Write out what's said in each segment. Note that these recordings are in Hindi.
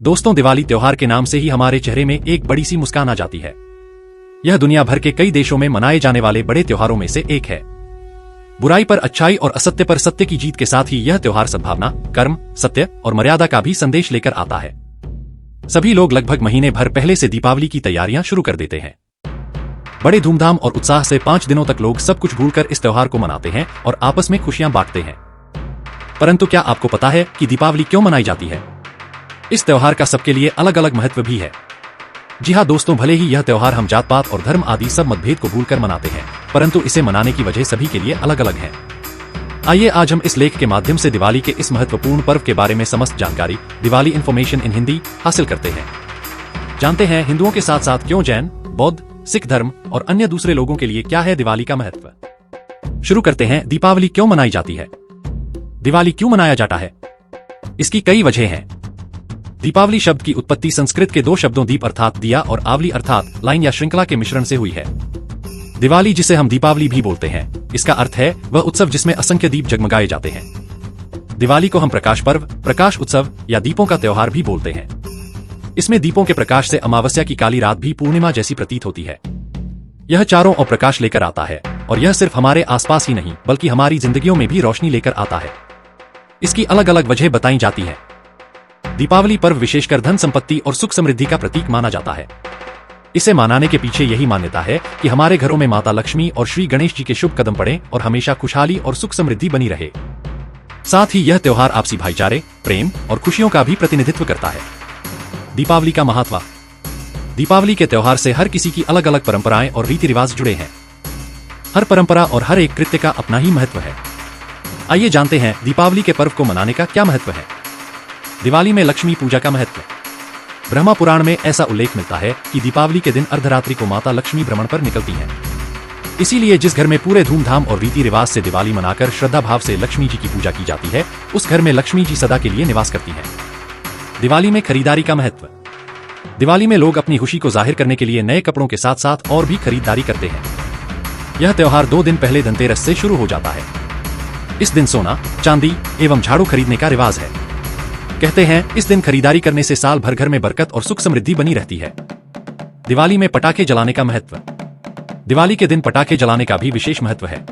दोस्तों, दिवाली त्योहार के नाम से ही हमारे चेहरे में एक बड़ी सी मुस्कान आ जाती है। यह दुनिया भर के कई देशों में मनाए जाने वाले बड़े त्योहारों में से एक है। बुराई पर अच्छाई और असत्य पर सत्य की जीत के साथ ही यह त्योहार सद्भावना, कर्म, सत्य और मर्यादा का भी संदेश लेकर आता है। सभी लोग लगभग महीने भर पहले से दीपावली की तैयारियां शुरू कर देते हैं। बड़े धूमधाम और उत्साह से 5 दिनों तक लोग सब कुछ भूलकर इस त्योहार को मनाते हैं और आपस में खुशियां बांटते हैं। परंतु क्या आपको पता है कि दीपावली क्यों मनाई जाती है? इस त्योहार का सबके लिए अलग अलग महत्व भी है। जी हाँ दोस्तों, भले ही यह त्योहार हम जात पात और धर्म आदि सब मतभेद को भूलकर मनाते हैं, परंतु इसे मनाने की वजह सभी के लिए अलग अलग है। आइए आज हम इस लेख के माध्यम से दिवाली के इस महत्वपूर्ण पर्व के बारे में समस्त जानकारी, दिवाली इन्फॉर्मेशन इन हिंदी, हासिल करते हैं। जानते हैं हिंदुओं के साथ साथ क्यों जैन, बौद्ध, सिख धर्म और अन्य दूसरे लोगों के लिए क्या है दिवाली का महत्व। शुरू करते हैं। दीपावली क्यों मनाई जाती है? दिवाली क्यों मनाया जाता है? इसकी कई वजह हैं। दीपावली शब्द की उत्पत्ति संस्कृत के 2 शब्दों दीप अर्थात दिया और आवली अर्थात लाइन या श्रृंखला के मिश्रण से हुई है। दिवाली, जिसे हम दीपावली भी बोलते हैं, इसका अर्थ है वह उत्सव जिसमें असंख्य दीप जगमगाए जाते हैं। दिवाली को हम प्रकाश पर्व, प्रकाश उत्सव या दीपों का त्योहार भी बोलते हैं। इसमें दीपों के प्रकाश से अमावस्या की काली रात भी पूर्णिमा जैसी प्रतीत होती है। यह चारों ओर प्रकाश लेकर आता है और यह सिर्फ हमारे आसपास ही नहीं बल्कि हमारी जिंदगियों में भी रोशनी लेकर आता है। इसकी अलग अलग वजह बताई जाती है। दीपावली पर्व विशेषकर धन संपत्ति और सुख समृद्धि का प्रतीक माना जाता है। इसे मनाने के पीछे यही मान्यता है कि हमारे घरों में माता लक्ष्मी और श्री गणेश जी के शुभ कदम पड़े और हमेशा खुशहाली और सुख समृद्धि बनी रहे। साथ ही यह त्योहार आपसी भाईचारे, प्रेम और खुशियों का भी प्रतिनिधित्व करता है। दीपावली का महत्व। दीपावली के त्योहार से हर किसी की अलग अलग परंपराएं और रीति रिवाज जुड़े हैं। हर परंपरा और हर एक कृत्य का अपना ही महत्व है। आइए जानते हैं दीपावली के पर्व को मनाने का क्या महत्व है। दिवाली में लक्ष्मी पूजा का महत्व। ब्रह्मा पुराण में ऐसा उल्लेख मिलता है कि दीपावली के दिन अर्धरात्रि को माता लक्ष्मी भ्रमण पर निकलती हैं। इसीलिए जिस घर में पूरे धूमधाम और रीति रिवाज से दिवाली मनाकर श्रद्धा भाव से लक्ष्मी जी की पूजा की जाती है, उस घर में लक्ष्मी जी सदा के लिए निवास करती हैं। दिवाली में खरीदारी का महत्व। दिवाली में लोग अपनी खुशी को जाहिर करने के लिए नए कपड़ों के साथ साथ और भी खरीदारी करते हैं। यह त्योहार 2 दिन पहले धनतेरस से शुरू हो जाता है। इस दिन सोना, चांदी एवं झाड़ू खरीदने का रिवाज है। कहते हैं इस दिन खरीदारी करने से साल भर घर में बरकत और सुख समृद्धि बनी रहती है। दिवाली में पटाखे जलाने का महत्व। दिवाली के दिन पटाखे जलाने का भी विशेष महत्व है।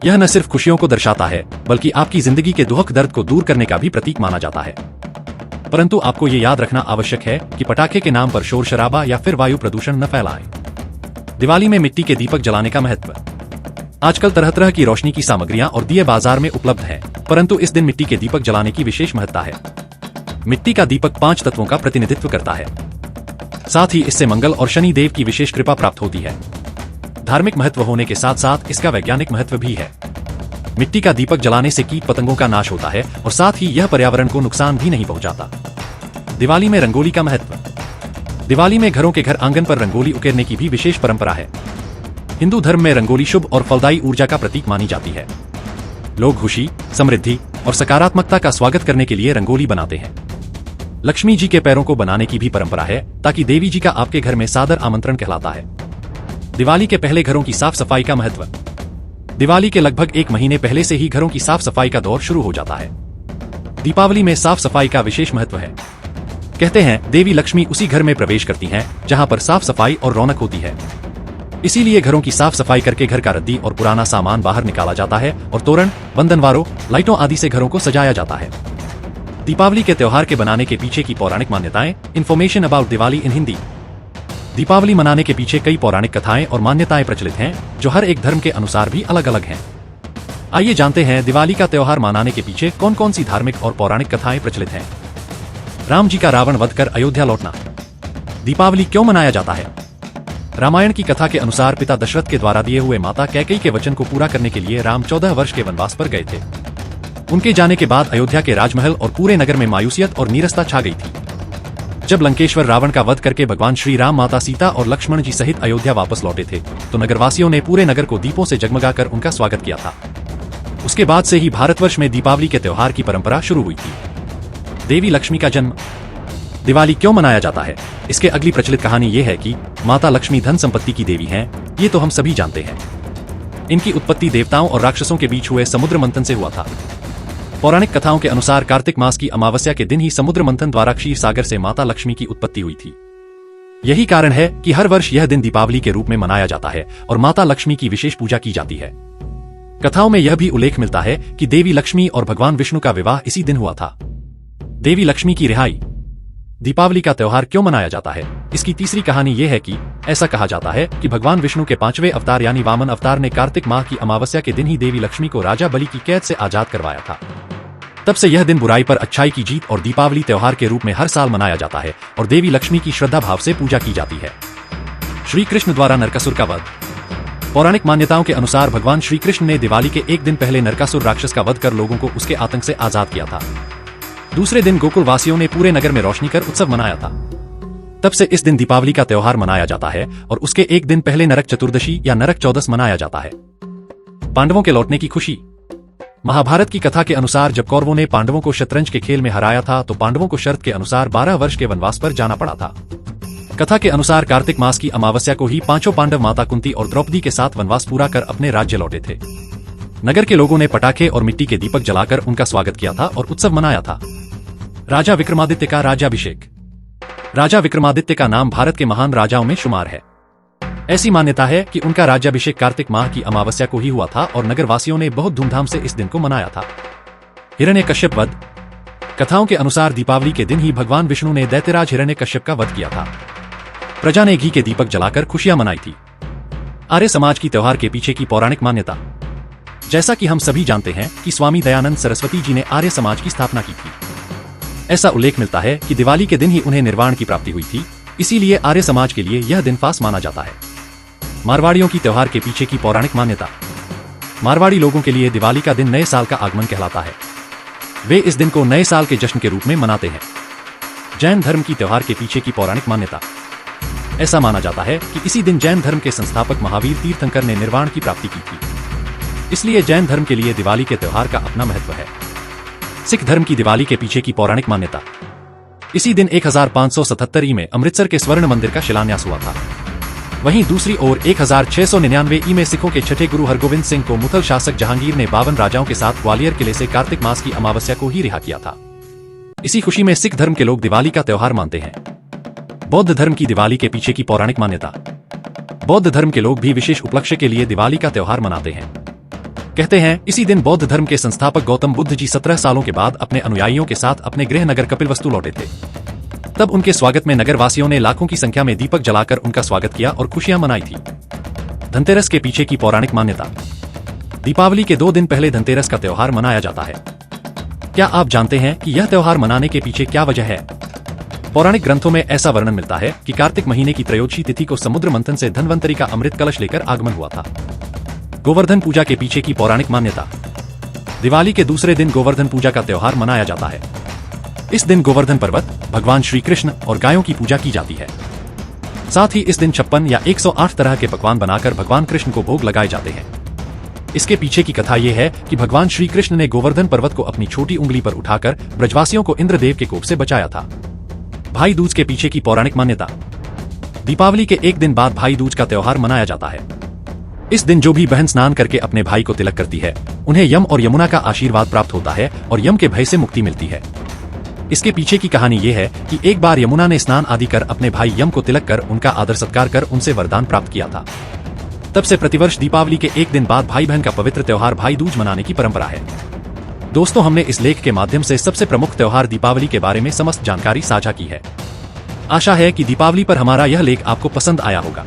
यह न सिर्फ खुशियों को दर्शाता है बल्कि आपकी जिंदगी के दुख दर्द को दूर करने का भी प्रतीक माना जाता है। परंतु आपको ये याद रखना आवश्यक है कि पटाखे के नाम पर शोर शराबा या फिर वायु प्रदूषण न फैलाएं। दिवाली में मिट्टी के दीपक जलाने का महत्व। आजकल तरह तरह की रोशनी की सामग्रियां और दिए बाजार में उपलब्ध हैं, परंतु इस दिन मिट्टी के दीपक जलाने की विशेष महत्ता है। मिट्टी का दीपक 5 तत्वों का प्रतिनिधित्व करता है। साथ ही इससे मंगल और शनि देव की विशेष कृपा प्राप्त होती है। धार्मिक महत्व होने के साथ साथ इसका वैज्ञानिक महत्व भी है। मिट्टी का दीपक जलाने से कीट पतंगों का नाश होता है और साथ ही यह पर्यावरण को नुकसान भी नहीं पहुंचाता। दिवाली में रंगोली का महत्व। दिवाली में घरों के घर आंगन पर रंगोली उकेरने की भी विशेष परंपरा है। हिंदू धर्म में रंगोली शुभ और फलदायी ऊर्जा का प्रतीक मानी जाती है। लोग खुशी, समृद्धि और सकारात्मकता का स्वागत करने के लिए रंगोली बनाते हैं। लक्ष्मी जी के पैरों को बनाने की भी परंपरा है ताकि देवी जी का आपके घर में सादर आमंत्रण कहलाता है। दिवाली के पहले घरों की साफ सफाई का महत्व। दिवाली के लगभग 1 महीने पहले से ही घरों की साफ सफाई का दौर शुरू हो जाता है। दीपावली में साफ सफाई का विशेष महत्व है। कहते हैं देवी लक्ष्मी उसी घर में प्रवेश करती हैं जहां पर साफ सफाई और रौनक होती है। इसीलिए घरों की साफ सफाई करके घर का रद्दी और पुराना सामान बाहर निकाला जाता है और तोरण, बंधनवारों, लाइटों आदि से घरों को सजाया जाता है। दीपावली के त्योहार के बनाने के पीछे की पौराणिक मान्यताएं। इन्फॉर्मेशन अबाउट दिवाली इन हिंदी। दीपावली मनाने के पीछे कई पौराणिक कथाएं और मान्यताएं प्रचलित हैं जो हर एक धर्म के अनुसार भी अलग अलग हैं। आइए जानते हैं दिवाली का त्योहार मनाने के पीछे कौन कौन सी धार्मिक और पौराणिक कथाएं प्रचलित हैं। राम जी का रावण वध कर अयोध्या लौटना। दीपावली क्यों मनाया जाता है? रामायण की कथा के अनुसार पिता दशरथ के द्वारा दिए हुए माता कैकेयी के वचन को पूरा करने के लिए राम 14 वर्ष के वनवास पर गए थे। उनके जाने के बाद अयोध्या के राजमहल और पूरे नगर में मायूसियत और नीरसता छा गई थी। जब लंकेश्वर रावण का वध करके भगवान श्री राम, माता सीता और लक्ष्मण जी सहित अयोध्या वापस लौटे थे तो नगरवासियों ने पूरे नगर को दीपों से जगमगाकर उनका स्वागत किया था। उसके बाद से ही भारतवर्ष में दीपावली के त्योहार की परंपरा शुरू हुई थी। देवी लक्ष्मी का जन्म। दिवाली क्यों मनाया जाता है? इसके अगली प्रचलित कहानी ये है कि माता लक्ष्मी धन संपत्ति की देवी हैं। ये तो हम सभी जानते हैं। इनकी उत्पत्ति देवताओं और राक्षसों के बीच हुए समुद्र मंथन से हुआ था। पौराणिक कथाओं के अनुसार कार्तिक मास की अमावस्या के दिन ही समुद्र मंथन द्वारा क्षीर सागर से माता लक्ष्मी की उत्पत्ति हुई थी। यही कारण है कि हर वर्ष यह दिन दीपावली के रूप में मनाया जाता है और माता लक्ष्मी की विशेष पूजा की जाती है। कथाओं में यह भी उल्लेख मिलता है कि देवी लक्ष्मी और भगवान विष्णु का विवाह इसी दिन हुआ था। देवी लक्ष्मी की रिहाई। दीपावली का त्योहार क्यों मनाया जाता है? इसकी तीसरी कहानी यह है कि ऐसा कहा जाता है कि भगवान विष्णु के 5वें अवतार यानी वामन अवतार ने कार्तिक माह की अमावस्या के दिन ही देवी लक्ष्मी को राजा बलि की कैद से आजाद करवाया था। तब से यह दिन बुराई पर अच्छाई की जीत और दीपावली त्योहार के रूप में हर साल मनाया जाता है और देवी लक्ष्मी की श्रद्धा भाव से पूजा की जाती है। श्री कृष्ण द्वारा नरकासुर का वध। पौराणिक मान्यताओं के अनुसार भगवान श्री कृष्ण ने दिवाली के एक दिन पहले नरकासुर राक्षस का वध कर लोगों को उसके आतंक से आजाद किया था। दूसरे दिन गोकुल वासियों ने पूरे नगर में रोशनी कर उत्सव मनाया था। तब से इस दिन दीपावली का त्योहार मनाया जाता है और उसके एक दिन पहले नरक चतुर्दशी या नरक चौदस मनाया जाता है। पांडवों के लौटने की खुशी। महाभारत की कथा के अनुसार जब कौरवों ने पांडवों को शतरंज के खेल में हराया था तो पांडवों को शर्त के अनुसार 12 वर्ष के वनवास पर जाना पड़ा था। कथा के अनुसार कार्तिक मास की अमावस्या को ही पांचों पांडव माता कुंती और द्रौपदी के साथ वनवास पूरा कर अपने राज्य लौटे थे। नगर के लोगों ने पटाखे और मिट्टी के दीपक जलाकर उनका स्वागत किया था और उत्सव मनाया था। राजा विक्रमादित्य का राज्याभिषेक। राजा विक्रमादित्य का नाम भारत के महान राजाओं में शुमार है। ऐसी मान्यता है कि उनका राज्याभिषेक कार्तिक माह की अमावस्या को ही हुआ था और नगरवासियों ने बहुत धूमधाम से इस दिन को मनाया था। हिरण्यकश्यप वध। कथाओं के अनुसार दीपावली के दिन ही भगवान विष्णु ने दैत्यराज हिरण्यकश्यप का वध किया था। प्रजा ने घी के दीपक जलाकर खुशियां मनाई थी। आर्य समाज की त्योहार के पीछे की पौराणिक मान्यता। जैसा कि हम सभी जानते हैं कि स्वामी दयानंद सरस्वती जी ने आर्य समाज की स्थापना की थी। ऐसा उल्लेख मिलता है कि दिवाली के दिन ही उन्हें निर्वाण की प्राप्ति हुई थी, इसीलिए आर्य समाज के लिए यह दिन खास माना जाता है। मारवाड़ियों की त्योहार के पीछे की पौराणिक मान्यता। मारवाड़ी लोगों के लिए दिवाली का दिन नए साल का आगमन कहलाता है। वे इस दिन को नए साल के जश्न के रूप में मनाते हैं। जैन धर्म की त्योहार के पीछे की पौराणिक मान्यता। ऐसा माना जाता है कि इसी दिन जैन धर्म के संस्थापक महावीर तीर्थंकर ने निर्वाण की प्राप्ति की थी, इसलिए जैन धर्म के लिए दिवाली के त्योहार का अपना महत्व है। सिख धर्म की दिवाली के पीछे की पौराणिक मान्यता। इसी दिन 1577 ई में अमृतसर के स्वर्ण मंदिर का शिलान्यास हुआ था। वहीं दूसरी ओर 1699 ई में सिखों के छठे गुरु हरगोविंद सिंह को मुगल शासक जहांगीर ने 52 राजाओं के साथ ग्वालियर किले से कार्तिक मास की अमावस्या को ही रिहा किया था। इसी खुशी में सिख धर्म के लोग दिवाली का त्योहार मानते हैं। बौद्ध धर्म की दिवाली के पीछे की पौराणिक मान्यता। बौद्ध धर्म के लोग भी विशेष उपलक्ष्य के लिए दिवाली का त्योहार मनाते हैं। कहते हैं इसी दिन बौद्ध धर्म के संस्थापक गौतम बुद्ध जी 17 सालों के बाद अपने अनुयायियों के साथ अपने गृह नगर कपिलवस्तु लौटे थे। तब उनके स्वागत में नगरवासियों ने लाखों की संख्या में दीपक जलाकर उनका स्वागत किया और खुशियां मनाई थी। धनतेरस के पीछे की पौराणिक मान्यता। दीपावली के 2 दिन पहले धनतेरस का त्योहार मनाया जाता है। क्या आप जानते हैं कि यह त्योहार मनाने के पीछे क्या वजह है? पौराणिक ग्रंथों में ऐसा वर्णन मिलता है कि कार्तिक महीने की त्रयोदशी तिथि को समुद्र मंथन से धन्वंतरी का अमृत कलश लेकर आगमन हुआ था। गोवर्धन पूजा के पीछे की पौराणिक मान्यता। दिवाली के दूसरे दिन गोवर्धन पूजा का त्योहार मनाया जाता है। इस दिन गोवर्धन पर्वत, भगवान श्री कृष्ण और गायों की पूजा की जाती है। साथ ही इस दिन 56 या 108 तरह के पकवान बनाकर भगवान कृष्ण को भोग लगाए जाते हैं। इसके पीछे की कथा यह है कि भगवान श्री कृष्ण ने गोवर्धन पर्वत को अपनी छोटी उंगली पर उठाकर ब्रजवासियों को इंद्रदेव के कोप से बचाया था। भाई दूज के पीछे की पौराणिक मान्यता। दीपावली के एक दिन बाद भाई दूज का त्योहार मनाया जाता है। इस दिन जो भी बहन स्नान करके अपने भाई को तिलक करती है, उन्हें यम और यमुना का आशीर्वाद प्राप्त होता है और यम के भय से मुक्ति मिलती है। इसके पीछे की कहानी ये है कि एक बार यमुना ने स्नान आदि कर अपने भाई यम को तिलक कर उनका आदर सत्कार कर उनसे वरदान प्राप्त किया था। तब से प्रतिवर्ष दीपावली के एक दिन बाद भाई बहन का पवित्र त्योहार भाई दूज मनाने की परंपरा है। दोस्तों, हमने इस लेख के माध्यम से सबसे प्रमुख त्योहार दीपावली के बारे में समस्त जानकारी साझा की है। आशा है कि दीपावली पर हमारा यह लेख आपको पसंद आया होगा।